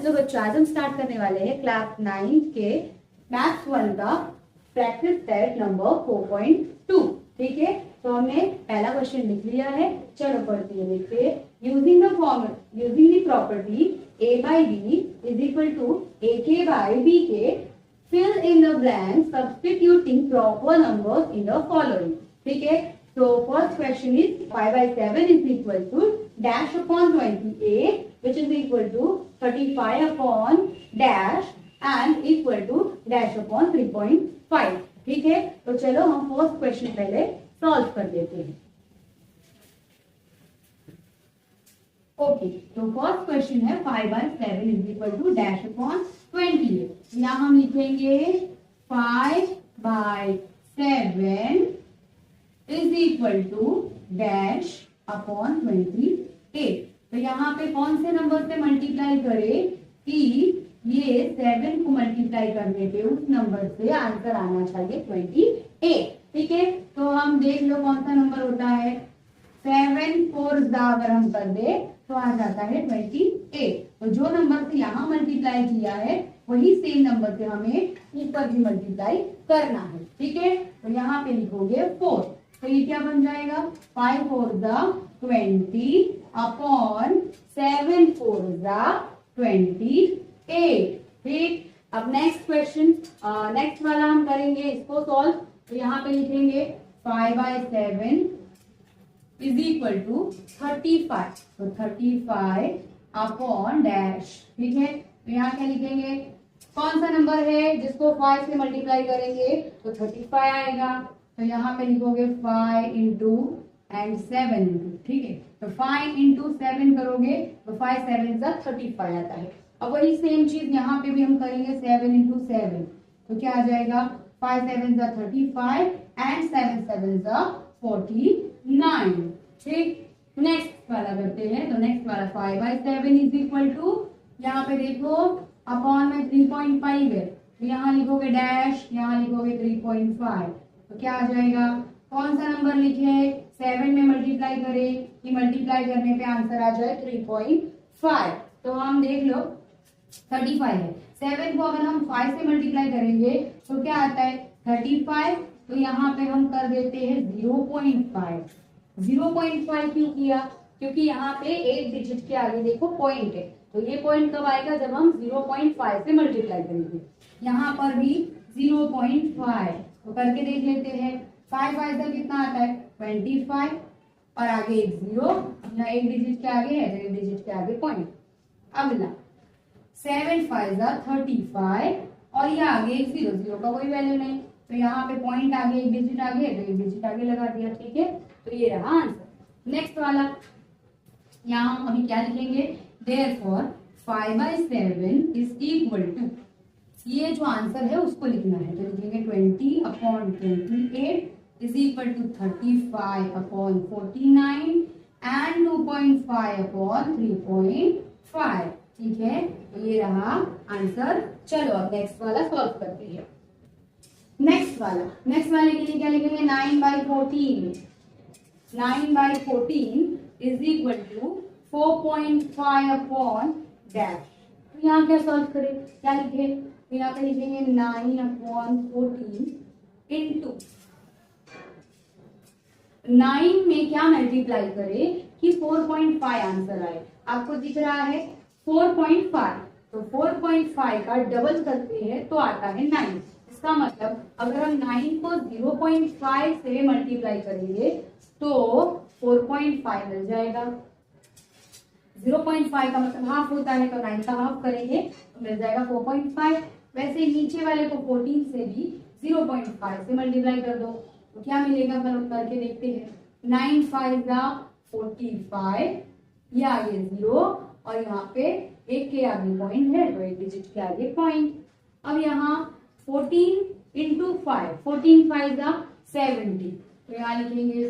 Hello बच्चों, आज हम स्टार्ट करने वाले हैं क्लास 9 के मैथ्स 1 का प्रैक्टिस टेस्ट नंबर 4.2। ठीक है, तो हमने पहला क्वेश्चन लिख लिया है। चलो पढ़ते हैं, देखते हैं। Using the property a by b is equal to ak by bk, fill in the blanks substituting proper numbers in the following। ठीक है, तो first question is 5 by 7 is equal to dash upon 28 which is equal to 35 upon dash and equal to dash upon 3.5। ठीक है, तो चलो हम first question पहले solve कर देते हैं। ओके, तो फर्स्ट क्वेश्चन है 5 by 7 is equal to dash upon 28। यहाँ हम लिखेंगे 5 by 7 is equal to dash upon 28। तो यहाँ पे कौन से नंबर से मल्टीप्लाई करें कि ये 7 को मल्टीप्लाई करने पे उस नंबर से आंसर आना चाहिए 28। ठीक है, तो हम देख लो कौन सा नंबर होता है। 7 4 अगर हम कर दे तो आ जाता है 28। तो जो नंबर से यहाँ मल्टीप्लाई किया है वही सेम नंबर से हमें ऊपर भी मल्टीप्लाई करना है। ठीक है, तो यहाँ पे लिखोगे 4, तो ये क्या बन जाएगा 5 4 20 अपॉन 7 4 28। ठीक, अब नेक्स्ट क्वेश्चन, नेक्स्ट वाला हम करेंगे इसको सॉल्व। तो यहाँ पे लिखेंगे 5 by 7 इज इक्वल टू 35, तो 35 अपॉन डैश। ठीक है, तो यहाँ क्या लिखेंगे, कौन सा नंबर है जिसको 5 से मल्टीप्लाई करेंगे तो 35 आएगा। तो यहाँ पे लिखोगे 5 इंटू एंड 7 इंटू। ठीक है, तो 5 इंटू 7 करोगे तो 5 7 35 आता है। अब वही सेम चीज यहाँ पे भी हम करेंगे 7 इंटू 7, तो क्या आ जाएगा 5 7 35 एंड 7 7 49। ठीक, नेक्स्ट वाला करते हैं। तो नेक्स्ट वाला 5 by 7 इज इक्वल टू, यहाँ पे देखो अपॉन में 3.5 है, तो यहाँ लिखोगे डैश, यहाँ लिखोगे 3.5। तो क्या आ जाएगा, कौन सा नंबर लिखे 7 में मल्टीप्लाई करें कि मल्टीप्लाई करने पे आंसर आ जाए 3.5। तो हम देख लो 35 है, 7 को अगर हम 5 से मल्टीप्लाई करेंगे तो क्या आता है 35। तो यहाँ पे हम कर देते हैं 0.5। 0.5 क्यों किया, क्योंकि यहाँ पे एक डिजिट के आगे देखो पॉइंट है, तो ये पॉइंट कब आएगा जब हम 0.5 से मल्टीप्लाई करेंगे। यहाँ पर भी 0.5, तो करके देख लेते हैं। 5 5 का कितना आता है 25 और आगे एक 0, यहाँ एक डिजिट के आगे है तो एक डिजिट के आगे पॉइंट। अगला 7 5 35 और ये आगे एक 0, 0 का कोई वैल्यू नहीं, तो यहाँ पे पॉइंट आगे एक डिजिट आगे तो एक डिजिट आगे लगा दिया। ठीक है, तो ये रहा आंसर। नेक्स्ट वाला, यहाँ हम अभी क्या लिखेंगे, therefore 5 by 7 is equal to, ये जो आंसर है उसको लिखना है, तो लिखेंगे 20 upon 28 is equal to 35 upon 49 and 2.5 upon 3.5। ठीक है, तो ये रहा आंसर। चलो अब नेक्स्ट वाला सॉल्व करते हैं। नेक्स्ट वाले के लिए क्या लिखेंगे 9 by 14। 9 by 14 is equal to 4.5 upon dash. तो यहाँ क्या सॉल्व करें, क्या लिखे, तो यहाँ पे लिखेंगे 9 अपॉन 14 इंटू 9 में क्या मल्टीप्लाई करें कि 4.5 आंसर आए। आपको दिख रहा है 4.5, तो 4.5 का डबल करते हैं तो आता है 9। इसका मतलब अगर हम 9 को 0.5 से मल्टीप्लाई करेंगे तो 4.5 मिल जाएगा। 0.5 का मतलब हाफ होता है, तो 9 का हाफ करेंगे तो मिल जाएगा 4.5। वैसे नीचे वाले को 14 से भी 0.5 से मल्टीप्लाई कर दो तो क्या मिलेगा, फर्क करके देखते हैं। 9 5 45, ये आगे 0 और यहाँ पे एक के आगे पॉइंट है तो एक डिजिट के आगे पॉइंट। अब यहाँ 14 इंटू 5, 14 5 70, तो यहाँ लिखेंगे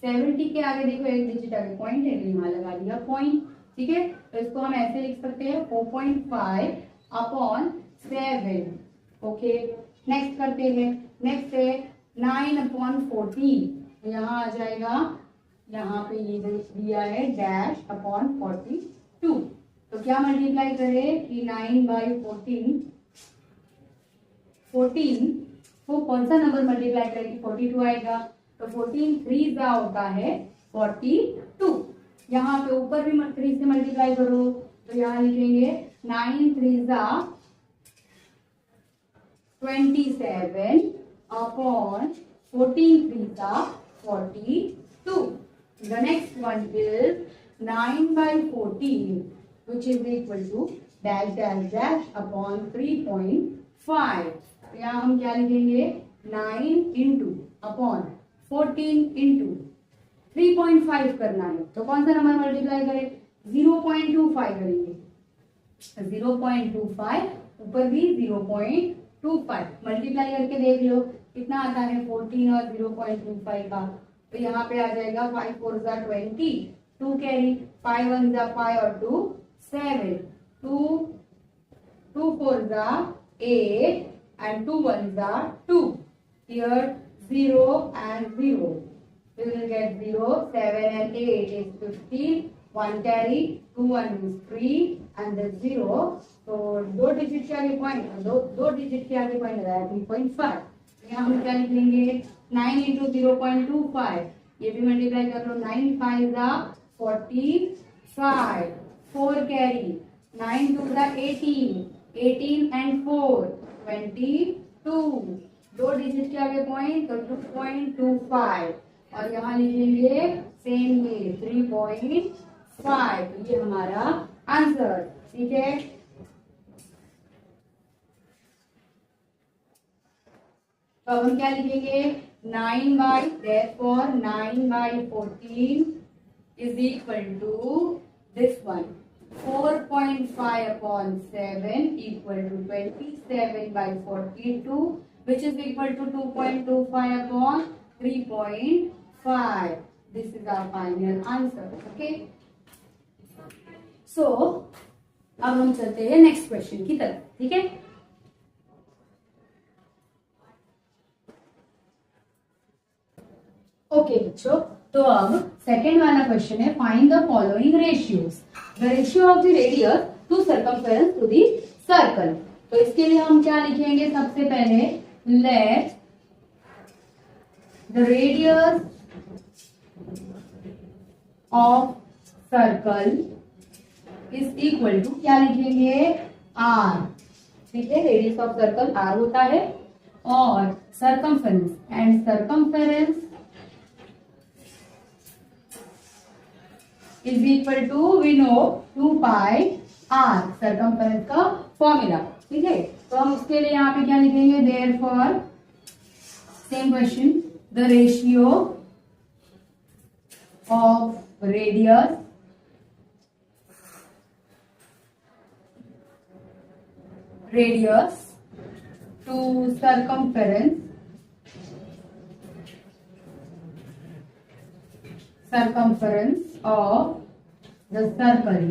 70 के आगे देखो एक डिजिट आगे पॉइंट है तो यहाँ लगा दिया पॉइंट। ठीक है, तो इसको हम ऐसे लिख सकते हैं 4.5 अपॉन 7। ओके, नेक्स्ट करते हैं। नेक्स्ट है 9 अपॉन 14, तो यहाँ आ जाएगा, यहाँ पे ये दिया है डैश अपॉन 42। तो क्या मल्टीप्लाई करें कि 9 बाई 14 को कौन सा नंबर मल्टीप्लाई करें कि 42 आएगा। तो 14 3 जा होता है 42। यहाँ पे ऊपर भी 3 से मल्टीप्लाई करो तो यहाँ लिखेंगे 9 3 जा 27 अपॉन 14 3 जा 42। The next one is 9 by 14 which is equal to dash dash dash upon 3.5। तो यहाँ हम क्या लिखेंगे 9 इंटू अपॉन 14 इंटू 3.5 करना है। तो कौन सा नंबर मल्टीप्लाई करें 0.25 करेंगे। 0.25 ऊपर भी 0.25 मल्टीप्लाई करके देख लो कितना आता है 14 और 0.25 का। तो यहाँ पे आ जाएगा 5 4 जा 20 2 कैरी 5 1 जा 5 और 2 7 2 4 जा 8 and 2 1 जा 2। Here 0 and 0 we will get 0 7 and 8 is 15 1 carry 2 1 is 3 and the 0। तो दो डिजिट के आगे पॉइंट दो डिजिट के आगे पॉइंट लगाया 3.5। यहाँ हम क्या लिखेंगे 9 इंटू 0.25 ये भी मल्टीप्लाई कर लो 9 5 जा 45 4 कैरी 9 2 जा 18 and 4 22 दो डिजिट के आगे पॉइंट तो 2.25 और यहाँ लिखेंगे सेम ये 3.5। ये हमारा आंसर ठीक है। तो अब हम क्या लिखेंगे 9 by therefore 9 by 14 is equal to this one 4.5 upon 7 equal to 27 by 42 which is equal to 2.25 upon 3.5। This is our final answer। Okay, so अब हम चलते हैं नेक्स्ट क्वेश्चन की तरफ। ठीक है, ओके बच्चों, तो अब सेकेंड वाला क्वेश्चन है find the following ratios. The ratio of the radius to circumference to the circle. तो इसके लिए हम क्या लिखेंगे सबसे पहले let the radius of circle is equal to क्या लिखेंगे आर। ठीक है, रेडियस ऑफ सर्कल आर होता है और circumference and circumference is equal to we know 2 pi R circumference का फॉर्मूला। ठीक है, तो हम उसके लिए यहाँ पे क्या लिखेंगे therefore same question the ratio of radius to circumference of the circle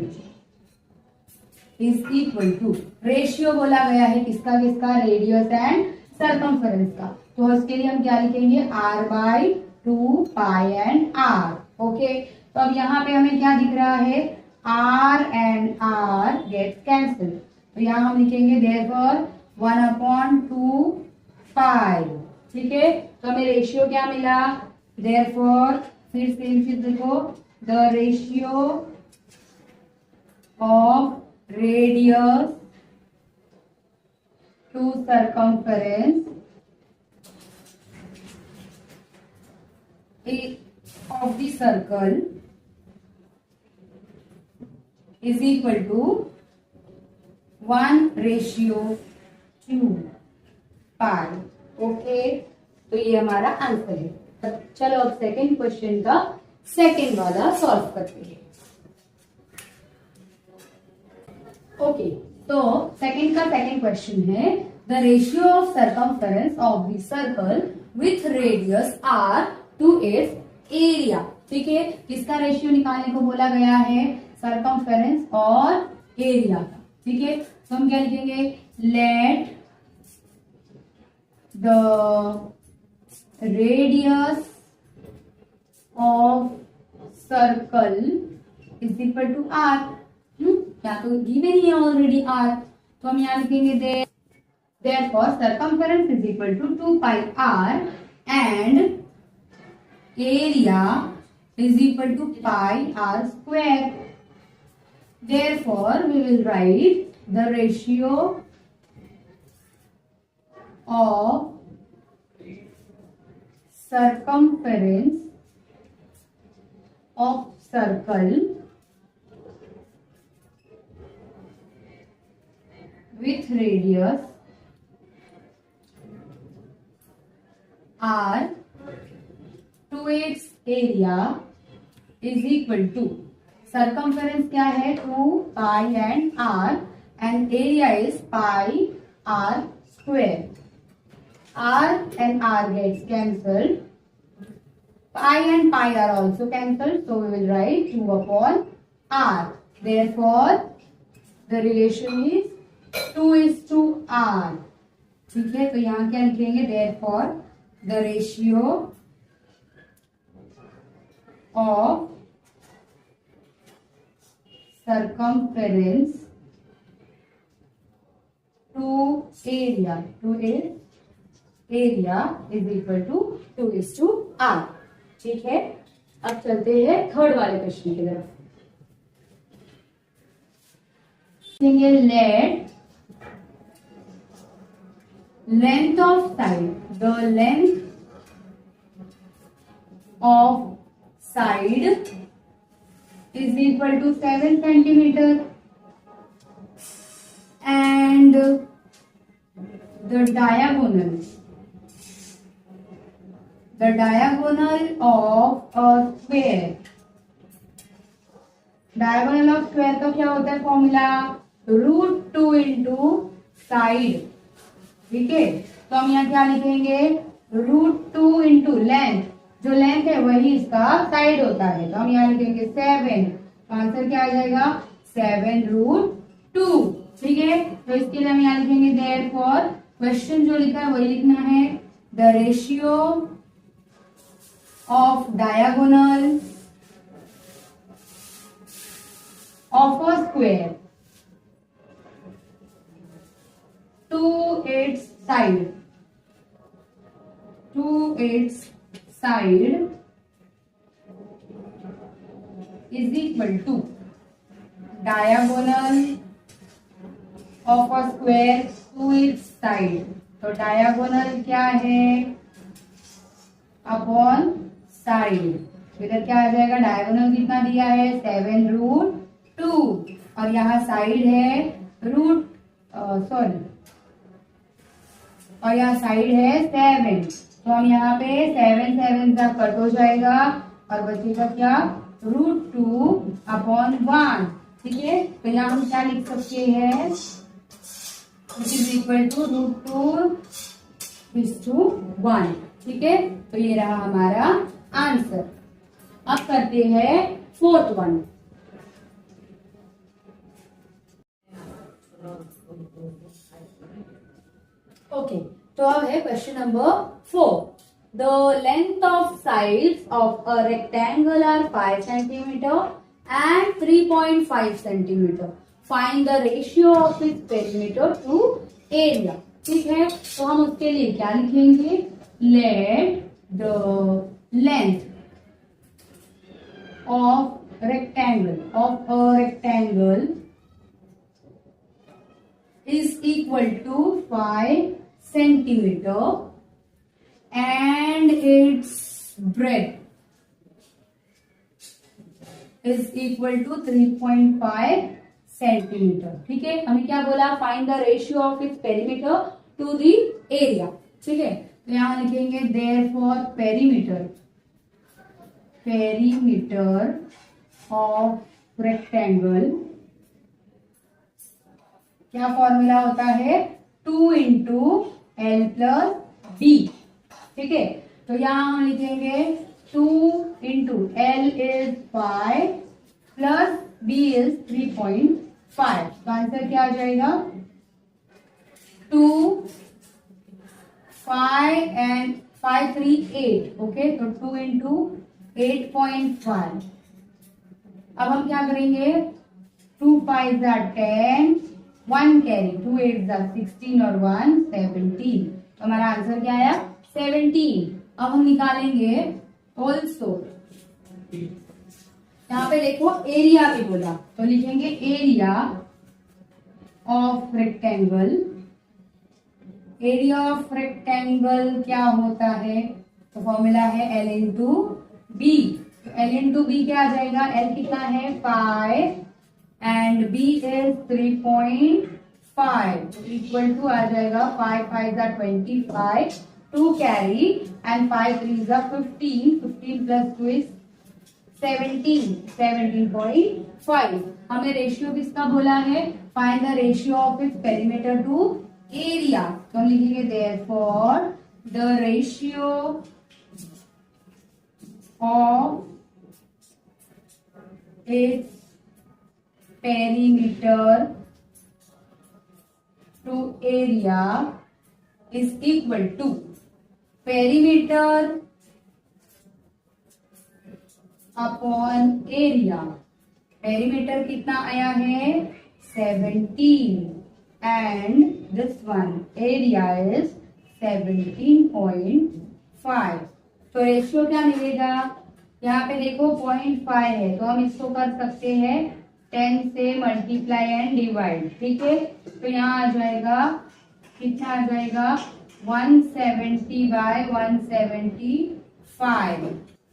is equal to ratio बोला गया है किसका किसका रेडियस एंड सर्कमफेरेंस का। तो उसके लिए हम क्या लिखेंगे r by 2 pi and r। Okay, तो अब यहाँ पे हमें क्या दिख रहा है r and r get cancel. तो यहाँ हम लिखेंगे देयरफॉर 1/2 पाई। ठीक है, तो हमें रेशियो क्या मिला देयरफॉर फिर सेम चीज देखो the ratio of radius to circumference of the circle is equal to 1:2 pi. Okay, तो ये हमारा आंसर है। चलो अब सेकेंड क्वेश्चन का सेकेंड वाला सॉल्व करते हैं। ओके, तो सेकेंड का सेकेंड क्वेश्चन है the ratio of circumference of the circle with radius R to its area. ठीक है, किसका रेशियो निकालने को बोला गया है सर्कमफेरेंस और एरिया का। ठीक है, तो हम क्या लिखेंगे let the radius of circle is equal to r। क्या तो गिवन ही है ऑलरेडी r, तो हम यहाँ लिखेंगे therefore circumference is equal to 2 pi r and area is equal to pi r square. Therefore we will write the ratio of circumference of circle with radius r to its area is equal to, circumference क्या है 2 pi and r and area is pi r square. R and R gets cancelled. Pi and pi are also cancelled, so we will write 2 upon r. Therefore the relation is 2:r. ठीक है, तो यहाँ क्या लिखेंगे, therefore the ratio of circumference to area is equal to 2:r. ठीक है, अब चलते हैं थर्ड वाले क्वेश्चन की तरफ. Let length of side, the length of side is equal to 7 centimeter and the diagonal of a square. Diagonal of square का क्या होता है फॉर्मूला, √2 इंटू साइड. ठीक है, तो हम यहाँ क्या लिखेंगे, √2 इंटू लेंथ, जो लेंथ है वही इसका साइड होता है, तो हम यहाँ लिखेंगे 7. तो आंसर क्या आ जाएगा, 7√2. ठीक है, तो इसके लिए हम यहाँ लिखेंगे देयरफॉर, क्वेश्चन जो लिखा है वही लिखना है, the ratio of diagonal of a square to its side is equal to diagonal of a square to its side. तो डायगोनल क्या है, अपॉन साइड. इधर क्या आ जाएगा, डायगोनल कितना दिया है, 7√2 और यहाँ साइड है और यहाँ साइड है 7. तो हम यहाँ पे 7 का कट हो जाएगा और बचेगा क्या, √2 अपॉन 1. ठीक है, तो यहाँ हम क्या लिख सकते हैं, विच इज इक्वल टू √2:1. ठीक है, तो ये रहा हमारा आंसर. अब करते हैं फोर्थ वन. ओके, तो अब है question number 4. The length of sides of a rectangle are 5 centimetre and 3.5 centimetre. Find the ratio of its perimeter to area. ठीक है, तो हम उसके लिए क्या लिखेंगे, let the length of rectangle is equal to 5 centimeter and its breadth is equal to 3.5 centimeter. ठीक है, हमें क्या बोला, find the ratio of its perimeter to the area. ठीक है, तो यहां लिखेंगे देयरफॉर पेरीमीटर ऑफ रेक्टेंगल, क्या फॉर्मूला होता है, 2 इंटू एल प्लस बी. ठीक है, तो यहां हम लिखेंगे 2 into L is 5 plus B is 3.5. तो आंसर क्या आ जाएगा, 2, 5 एंड 5, 3, 8. ओके, तो 2 इंटू 8.5. अब हम क्या करेंगे, 2 5 are 10, 1 कैरी, 2 8 are 16 और 1 17। तो हमारा आंसर क्या आया? 17। अब हम निकालेंगे ऑल्सो। यहाँ पे देखो एरिया भी बोला, तो लिखेंगे area of rectangle. Area of rectangle क्या होता है? तो फॉर्मूला है L into B. L into B क्या आ जाएगा? L कितना है? 5 and B is 3.5 equal to आ जाएगा 5 5 25, 2 कैरी एंड 5 3 15, 15 प्लस 2 इज 17, 17.5। हमें रेशियो किसका बोला है? Find the ratio of its perimeter to area. तो हम लिखेंगे therefore the ratio of its perimeter to area is equal to perimeter upon area. Perimeter कितना आया है? 17 and this one area is 17.5। तो रेशियो क्या मिलेगा? यहाँ पे देखो 0.5 है, तो हम इसको कर सकते हैं 10 से मल्टीप्लाई एंड डिवाइड। ठीक है, तो यहाँ आ जाएगा, कितना आ जाएगा? 170 बाय 175।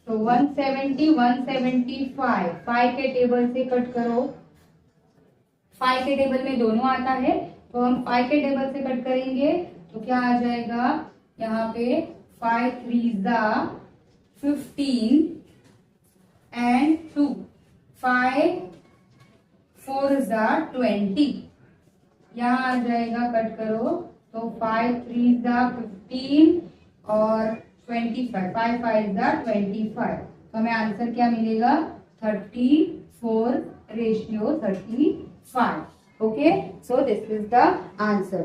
तो 170 175 5 के टेबल से कट करो। 5 के टेबल में दोनों आता है, तो हम 5 के टेबल से कट करेंगे तो क्या आ जाएगा? यहाँ पे 5 3 15 एंड 2 5 4 20। यहाँ आ जाएगा, कट करो तो 5 3 15 और 25, 5 5 25। तो हमें आंसर क्या मिलेगा? 34 ratio 35। Okay, so this is the answer.